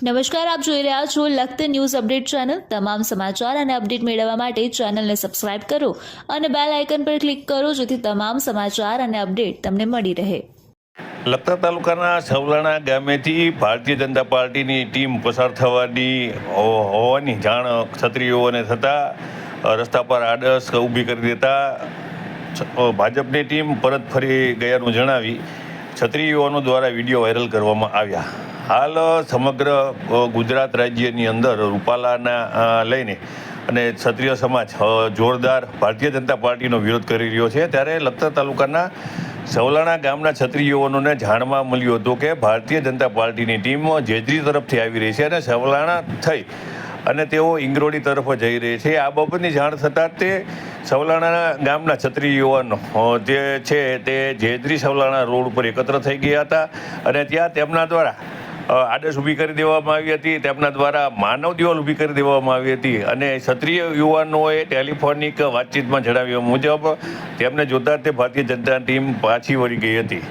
નમસ્કાર, આપ જોઈ રહ્યા છો લખત ન્યૂઝ અપડેટ ચેનલ। તમામ સમાચાર અને અપડેટ મેળવવા માટે ચેનલને સબસ્ક્રાઇબ કરો અને બેલ આઇકન પર ક્લિક કરો જેથી તમામ સમાચાર અને અપડેટ તમને મળી રહે। લખતર તાલુકાના સવલાણા ગામેથી ભારતીય જનતા પાર્ટીની ટીમ પસાર થવાની હોવાની જાણ ક્ષત્રિયોને થતાં રસ્તા પર આડસ ઊભી કરી દેતા ભાજપની ટીમ પરત ફરી ગયાનું જણાવી ક્ષત્રિયોનો દ્વારા વિડીયો વાયરલ કરવામાં આવ્યા। હાલ સમગ્ર ગુજરાત રાજ્યની અંદર રૂપાલાના લઈને અને ક્ષત્રિય સમાજ જોરદાર ભારતીય જનતા પાર્ટીનો વિરોધ કરી રહ્યો છે। ત્યારે લખતર તાલુકાના સવલાણા ગામના ક્ષત્રિયોને જાણવા મળ્યું હતું કે ભારતીય જનતા પાર્ટીની ટીમ જેજરી તરફથી આવી રહી છે અને સવલાણા થઈ અને તેઓ ઇંગ્રોડી તરફ જઈ રહી છે। આ બાબતની જાણ થતાં તે સવલાણા ગામના ક્ષત્રિય યુવાનો જે છે તે જેજરી સવલાણા રોડ ઉપર એકત્ર થઈ ગયા હતા અને ત્યાં તેમના દ્વારા આડસ ઊભી કરી દેવામાં આવી હતી, તેમના દ્વારા માનવ દિવાલ ઊભી કરી દેવામાં આવી હતી અને ક્ષત્રિય યુવાનોએ ટેલિફોનિક વાતચીતમાં જણાવ્યા મુજબ તેમને જોતા તે ભારતીય જનતા ટીમ પાછી વળી ગઈ હતી।